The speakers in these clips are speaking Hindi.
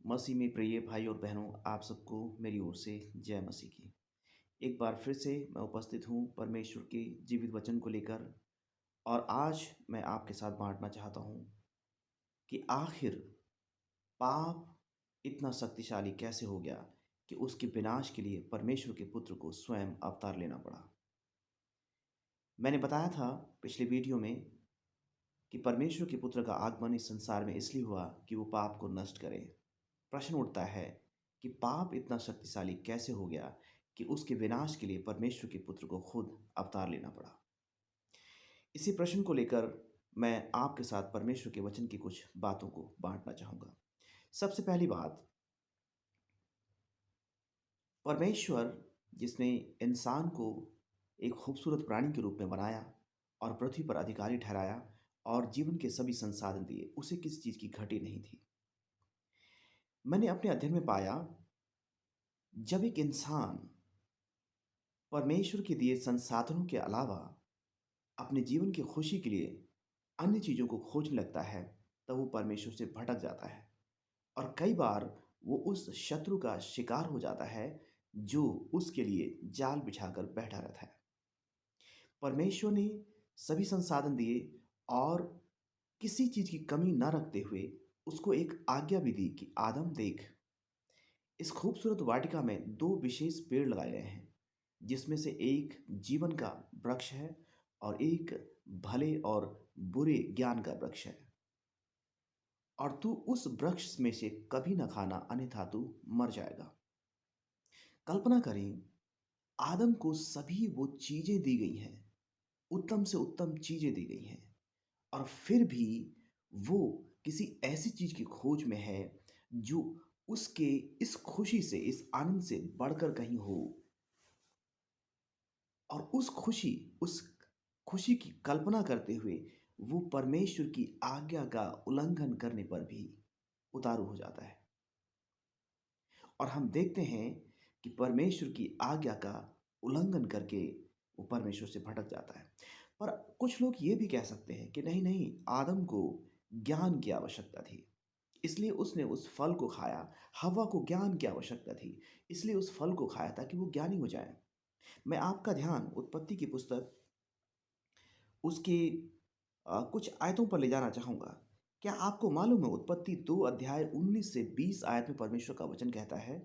मसीह में प्रिय भाई और बहनों, आप सबको मेरी ओर से जय मसीह की। एक बार फिर से मैं उपस्थित हूँ परमेश्वर के जीवित वचन को लेकर। और आज मैं आपके साथ बांटना चाहता हूँ कि आखिर पाप इतना शक्तिशाली कैसे हो गया कि उसके विनाश के लिए परमेश्वर के पुत्र को स्वयं अवतार लेना पड़ा। मैंने बताया था पिछले वीडियो में कि परमेश्वर के पुत्र का आगमन इस संसार में इसलिए हुआ कि वो पाप को नष्ट करे। प्रश्न उठता है कि पाप इतना शक्तिशाली कैसे हो गया कि उसके विनाश के लिए परमेश्वर के पुत्र को खुद अवतार लेना पड़ा। इसी प्रश्न को लेकर मैं आपके साथ परमेश्वर के वचन की कुछ बातों को बांटना चाहूँगा। सबसे पहली बात, परमेश्वर जिसने इंसान को एक खूबसूरत प्राणी के रूप में बनाया और पृथ्वी पर अधिकारी ठहराया और जीवन के सभी संसाधन दिए, उसे किसी चीज़ की घटी नहीं थी। मैंने अपने अध्ययन में पाया, जब एक इंसान परमेश्वर के दिए संसाधनों के अलावा अपने जीवन की खुशी के लिए अन्य चीज़ों को खोजने लगता है, तब वो परमेश्वर से भटक जाता है और कई बार वो उस शत्रु का शिकार हो जाता है जो उसके लिए जाल बिछाकर बैठा रहता है। परमेश्वर ने सभी संसाधन दिए और किसी चीज़ की कमी न रखते हुए उसको एक आज्ञा भी दी कि आदम देख, इस खूबसूरत वाटिका में दो विशेष पेड़ लगाए गए हैं, जिसमें से एक जीवन का वृक्ष है और एक भले और बुरे ज्ञान का वृक्ष है, और तू उस वृक्ष में से कभी न खाना, अन्यथा तू मर जाएगा। कल्पना करें, आदम को सभी वो चीजें दी गई हैं, उत्तम से उत्तम चीजें दी गई हैं, और फिर भी वो किसी ऐसी चीज की खोज में है जो उसके इस खुशी से, इस आनंद से बढ़कर कहीं हो। और उस खुशी की कल्पना करते हुए वो परमेश्वर की आज्ञा का उल्लंघन करने पर भी उतारू हो जाता है। और हम देखते हैं कि परमेश्वर की आज्ञा का उल्लंघन करके वो परमेश्वर से भटक जाता है। पर कुछ लोग ये भी कह सकते हैं कि नहीं नहीं, आदम को ज्ञान की आवश्यकता थी, इसलिए उसने उस फल को खाया। हव्वा को ज्ञान की आवश्यकता थी, इसलिए उस फल को खाया ताकि वो ज्ञानी हो जाए। मैं आपका ध्यान उत्पत्ति की पुस्तक उसकी कुछ आयतों पर ले जाना चाहूँगा। क्या आपको मालूम है, उत्पत्ति 2 अध्याय 19 से 20 आयत में परमेश्वर का वचन कहता है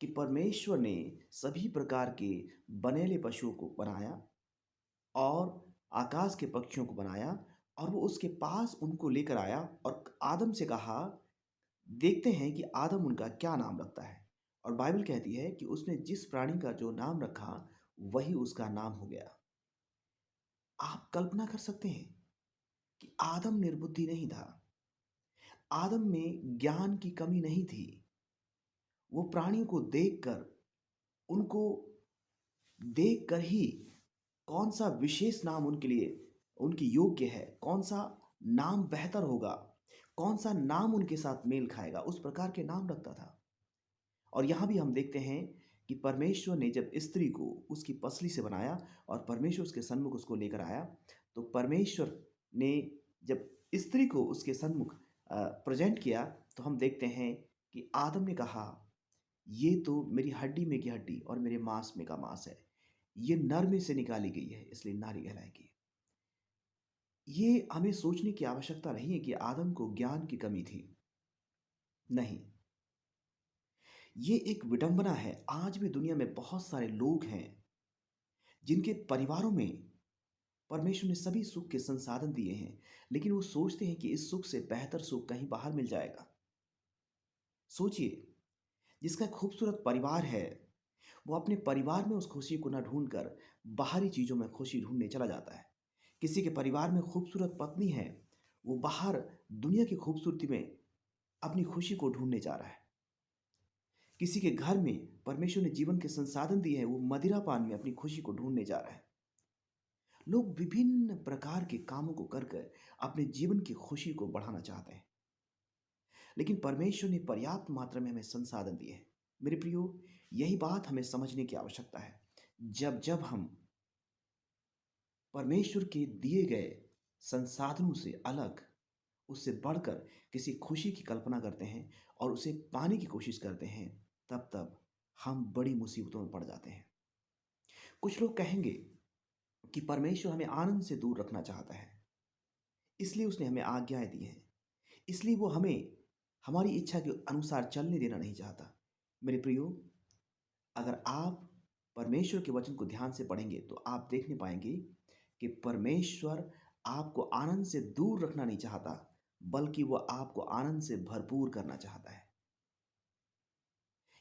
कि परमेश्वर ने सभी प्रकार के बनेले पशुओं को बनाया और आकाश के पक्षियों को बनाया, और वो उसके पास उनको लेकर आया और आदम से कहा, देखते हैं कि आदम उनका क्या नाम रखता है। और बाइबल कहती है कि उसने जिस प्राणी का जो नाम रखा वही उसका नाम हो गया। आप कल्पना कर सकते हैं कि आदम निर्बुद्धि नहीं था, आदम में ज्ञान की कमी नहीं थी। वो प्राणियों को देखकर, उनको देखकर ही कौन सा विशेष नाम उनके लिए उनके योग्य है, कौन सा नाम बेहतर होगा, कौन सा नाम उनके साथ मेल खाएगा, उस प्रकार के नाम रखता था। और यहाँ भी हम देखते हैं कि परमेश्वर ने जब स्त्री को उसकी पसली से बनाया और परमेश्वर उसके सन्मुख उसको लेकर आया, तो परमेश्वर ने जब स्त्री को उसके सन्मुख प्रेजेंट किया, तो हम देखते हैं कि आदम ने कहा, ये तो मेरी हड्डी में की हड्डी और मेरे मांस में का मांस है, ये नर में से निकाली गई है, इसलिए नारी कहलाएगी। ये हमें सोचने की आवश्यकता नहीं है कि आदम को ज्ञान की कमी थी। नहीं, ये एक विडंबना है। आज भी दुनिया में बहुत सारे लोग हैं जिनके परिवारों में परमेश्वर ने सभी सुख के संसाधन दिए हैं, लेकिन वो सोचते हैं कि इस सुख से बेहतर सुख कहीं बाहर मिल जाएगा। सोचिए, जिसका खूबसूरत परिवार है, वो अपने परिवार में उस खुशी को न ढूंढकर बाहरी चीजों में खुशी ढूंढने चला जाता है। किसी के परिवार में खूबसूरत पत्नी है, वो बाहर दुनिया की खूबसूरती में अपनी खुशी को ढूंढने जा रहा है। किसी के घर में परमेश्वर ने जीवन के संसाधन दिए हैं, वो मदिरा पान में अपनी खुशी को ढूंढने जा रहा है। लोग विभिन्न प्रकार के कामों को कर कर अपने जीवन की खुशी को बढ़ाना चाहते हैं, लेकिन परमेश्वर ने पर्याप्त मात्रा में हमें संसाधन दिए हैं। मेरे प्रियो, यही बात हमें समझने की आवश्यकता है। जब जब हम परमेश्वर के दिए गए संसाधनों से अलग उससे बढ़कर किसी खुशी की कल्पना करते हैं और उसे पाने की कोशिश करते हैं, तब तब हम बड़ी मुसीबतों में पड़ जाते हैं। कुछ लोग कहेंगे कि परमेश्वर हमें आनंद से दूर रखना चाहता है, इसलिए उसने हमें आज्ञाएं दी हैं, इसलिए वो हमें हमारी इच्छा के अनुसार चलने देना नहीं चाहता। मेरे प्रियो, अगर आप परमेश्वर के वचन को ध्यान से पढ़ेंगे तो आप देखने पाएंगे कि परमेश्वर आपको आनंद से दूर रखना नहीं चाहता, बल्कि वो आपको आनंद से भरपूर करना चाहता है।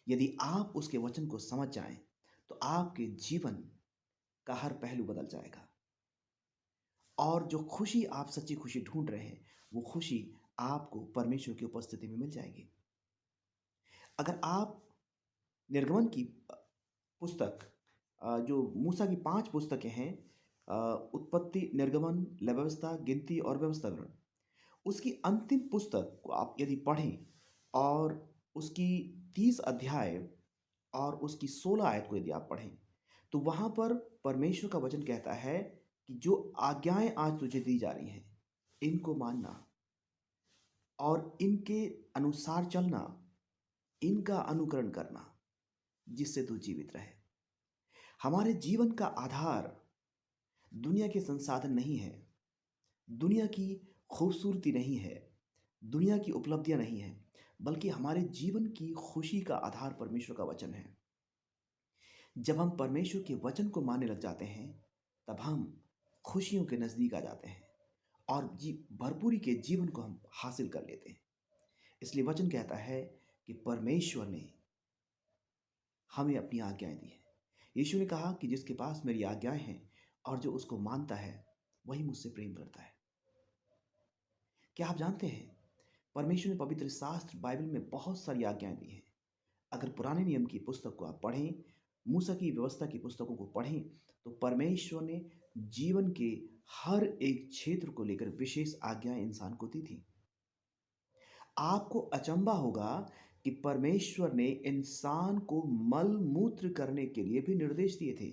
यदि आप उसके वचन को समझ जाएं तो आपके जीवन का हर पहलू बदल जाएगा और जो खुशी आप सच्ची खुशी ढूंढ रहे हैं, वो खुशी आपको परमेश्वर की उपस्थिति में मिल जाएगी। अगर आप निर्गमन की पुस्तक, जो मूसा की 5 पुस्तकें हैं, उत्पत्ति, निर्गमन, व्यवस्था, गिनती और व्यवस्थाकरण, उसकी अंतिम पुस्तक को आप यदि पढ़ें और उसकी 30 अध्याय और उसकी 16 आयत को यदि आप पढ़ें, तो वहाँ पर परमेश्वर का वचन कहता है कि जो आज्ञाएं आज तुझे दी जा रही हैं, इनको मानना और इनके अनुसार चलना, इनका अनुकरण करना, जिससे तू जीवित रहे। हमारे जीवन का आधार दुनिया के संसाधन नहीं है, दुनिया की खूबसूरती नहीं है, दुनिया की उपलब्धियां नहीं है, बल्कि हमारे जीवन की खुशी का आधार परमेश्वर का वचन है। जब हम परमेश्वर के वचन को मानने लग जाते हैं, तब हम खुशियों के नज़दीक आ जाते हैं और भरपूरी के जीवन को हम हासिल कर लेते हैं। इसलिए वचन कहता है कि परमेश्वर ने हमें अपनी आज्ञाएं दी हैं। यीशु ने कहा कि जिसके पास मेरी आज्ञाएं हैं और जो उसको मानता है, वही मुझसे प्रेम करता है। क्या आप जानते हैं, परमेश्वर ने पवित्र शास्त्र बाइबल में बहुत सारी आज्ञाएं दी हैं। अगर पुराने नियम की पुस्तक को आप पढ़ें, मूसा की व्यवस्था की पुस्तकों को पढ़ें, तो परमेश्वर ने जीवन के हर एक क्षेत्र को लेकर विशेष आज्ञाएं इंसान को दी थी। आपको अचंभा होगा कि परमेश्वर ने इंसान को मल मूत्र करने के लिए भी निर्देश दिए थे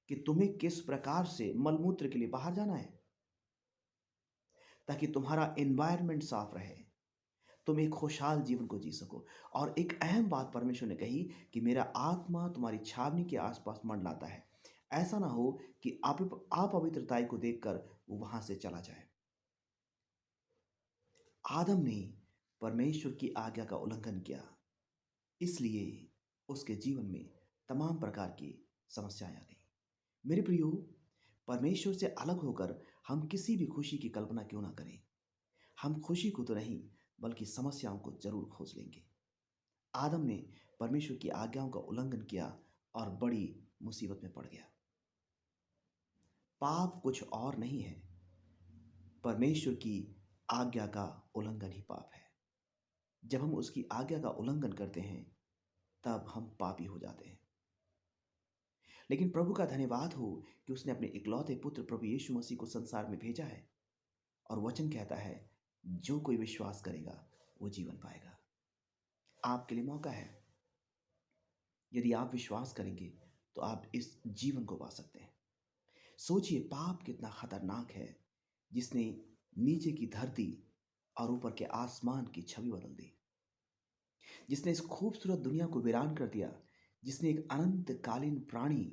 कि तुम्हें किस प्रकार से मल मूत्र के लिए बाहर जाना है, ताकि तुम्हारा एनवायरनमेंट साफ रहे, तुम एक खुशहाल जीवन को जी सको। और एक अहम बात परमेश्वर ने कही कि मेरा आत्मा तुम्हारी छावनी के आसपास मंडलाता है, ऐसा ना हो कि अपवित्रताई को देखकर वो वहां से चला जाए। आदम ने परमेश्वर की आज्ञा का उल्लंघन किया, इसलिए उसके जीवन में तमाम प्रकार की समस्याएं आ गई। मेरे प्रियो, परमेश्वर से अलग होकर हम किसी भी खुशी की कल्पना क्यों ना करें, हम खुशी को तो नहीं बल्कि समस्याओं को जरूर खोज लेंगे। आदम ने परमेश्वर की आज्ञाओं का उल्लंघन किया और बड़ी मुसीबत में पड़ गया। पाप कुछ और नहीं है, परमेश्वर की आज्ञा का उल्लंघन ही पाप है। जब हम उसकी आज्ञा का उल्लंघन करते हैं, तब हम पापी हो जाते हैं। लेकिन प्रभु का धन्यवाद हो कि उसने अपने इकलौते पुत्र प्रभु यीशु मसीह को संसार में भेजा है और वचन कहता है, जो कोई विश्वास करेगा वो जीवन पाएगा। आपके लिए मौका है, यदि आप विश्वास करेंगे तो आप इस जीवन को पा सकते हैं। सोचिए, पाप कितना खतरनाक है, जिसने नीचे की धरती और ऊपर के आसमान की छवि बदल दी, जिसने इस खूबसूरत दुनिया को वीरान कर दिया, जिसने एक अनंतकालीन प्राणी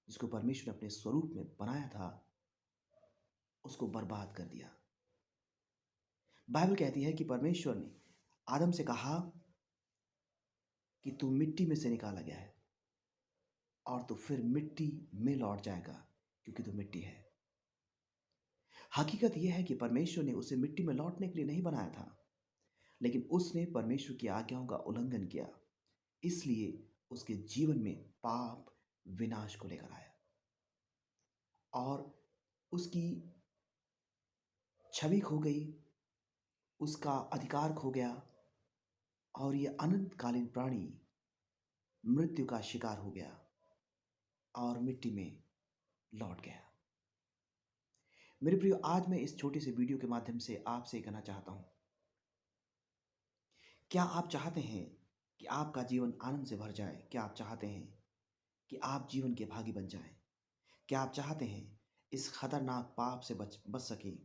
जिसको परमेश्वर ने अपने स्वरूप में बनाया था, उसको बर्बाद कर दिया। बाइबल कहती है कि परमेश्वर ने आदम से कहा कि तू मिट्टी में से निकाला गया है और तू फिर मिट्टी में लौट जाएगा, क्योंकि तू मिट्टी है। हकीकत यह है कि परमेश्वर ने उसे मिट्टी में लौटने के लिए नहीं बनाया था, लेकिन उसने परमेश्वर की आज्ञाओं का उल्लंघन किया, इसलिए उसके जीवन में पाप विनाश को लेकर आया और उसकी छवि खो गई, उसका अधिकार खो गया और यह अनंतकालीन प्राणी मृत्यु का शिकार हो गया और मिट्टी में लौट गया। मेरे प्रियो, आज मैं इस छोटे से वीडियो के माध्यम से आपसे कहना चाहता हूं, क्या आप चाहते हैं कि आपका जीवन आनंद से भर जाए? क्या आप चाहते हैं कि आप जीवन के भागी बन जाएं? क्या आप चाहते हैं इस खतरनाक पाप से बच बच सकें?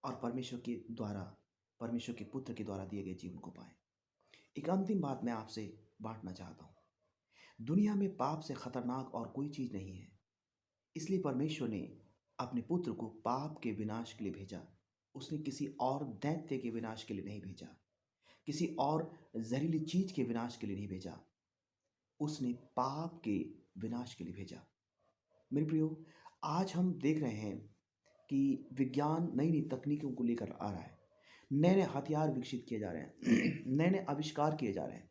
और परमेश्वर के पुत्र के द्वारा दिए गए जीवन को पाएं। एक अंतिम बात मैं आपसे बांटना चाहता हूँ। दुनिया में पाप से खतरनाक और कोई चीज़ नहीं है। इसलिए परमेश्वर ने अपने पुत्र को पाप के विनाश के लिए भेजा। उसने किसी और दैत्य के विनाश के लिए नहीं भेजा, किसी और जहरीली चीज के विनाश के लिए नहीं भेजा। उसने पाप के विनाश के लिए भेजा। मेरे प्रियो, आज हम देख रहे हैं कि विज्ञान नई नई तकनीकों को लेकर आ रहा है। नए नए हथियार विकसित किए जा रहे हैं नए नए आविष्कार किए जा रहे हैं,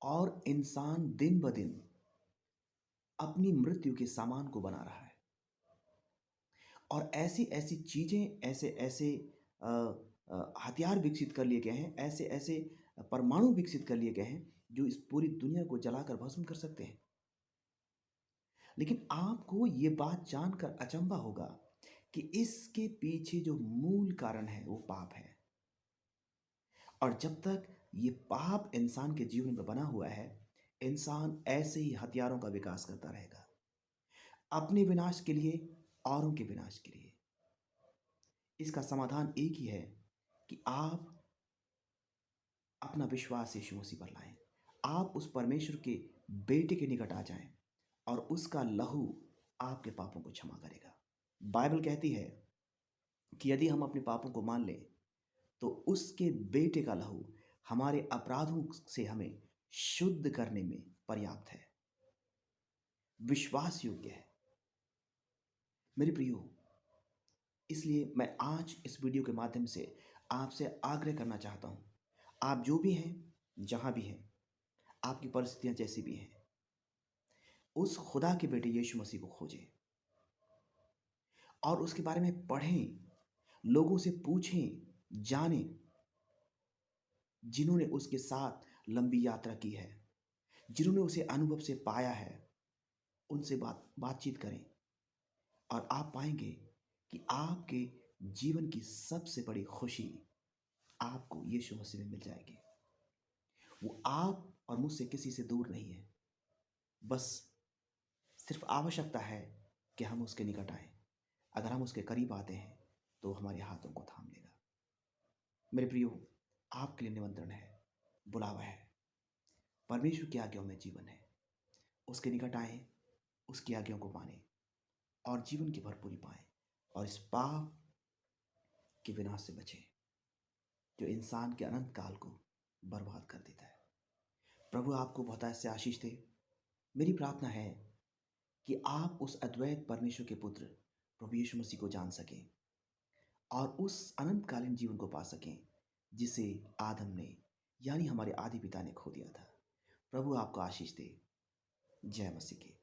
और इंसान दिन ब दिन अपनी मृत्यु के सामान को बना रहा है। और ऐसी ऐसी चीजें, ऐसे ऐसे हथियार विकसित कर लिए गए हैं, ऐसे ऐसे परमाणु विकसित कर लिए गए हैं जो इस पूरी दुनिया को जलाकर भस्म कर सकते हैं। लेकिन आपको ये बात जानकर अचंभा होगा कि इसके पीछे जो मूल कारण है वो पाप है। और जब तक ये पाप इंसान के जीवन में बना हुआ है, इंसान ऐसे ही हथियारों का विकास करता रहेगा, अपने विनाश के लिए, औरों के विनाश के लिए। इसका समाधान एक ही है कि आप अपना विश्वास यीशु मसीह पर लाएं। आप उस परमेश्वर के बेटे के निकट आ जाएं और उसका लहू आपके पापों को क्षमा करेगा। बाइबल कहती है कि यदि हम अपने पापों को मान लें तो उसके बेटे का लहू हमारे अपराधों से हमें शुद्ध करने में पर्याप्त है, विश्वास योग्य है। मेरे प्रियो, इसलिए मैं आज इस वीडियो के माध्यम से आपसे आग्रह करना चाहता हूं, आप जो भी हैं, जहां भी हैं, आपकी परिस्थितियां जैसी भी हैं, उस खुदा के बेटे यीशु मसीह को खोजें और उसके बारे में पढ़ें, लोगों से पूछें, जानें जिन्होंने उसके साथ लंबी यात्रा की है, जिन्होंने उसे अनुभव से पाया है। उनसे बातचीत करें और आप पाएंगे कि आपके जीवन की सबसे बड़ी खुशी आपको यीशु मसीह में मिल जाएगी। वो आप और मुझसे किसी से दूर नहीं है, बस सिर्फ आवश्यकता है कि हम उसके निकट आए। अगर हम उसके करीब आते हैं तो हमारे हाथों को थाम लेगा। मेरे प्रियो, आपके लिए निमंत्रण है, बुलावा है। परमेश्वर की आज्ञाओं में जीवन है। उसके निकट आए, उसकी आज्ञाओं को माने और जीवन की भरपूरी पाएं और इस पाप के विनाश से बचें जो इंसान के अनंत काल को बर्बाद कर देता है। प्रभु आपको बहुतायत से आशीष दे। मेरी प्रार्थना है कि आप उस अद्वैत परमेश्वर के पुत्र प्रभु यीशु मसीह को जान सकें और उस अनंतकालीन जीवन को पा सकें जिसे आदम ने, यानी हमारे आदि पिता ने खो दिया था। प्रभु आपको आशीष दे। जय मसीह की।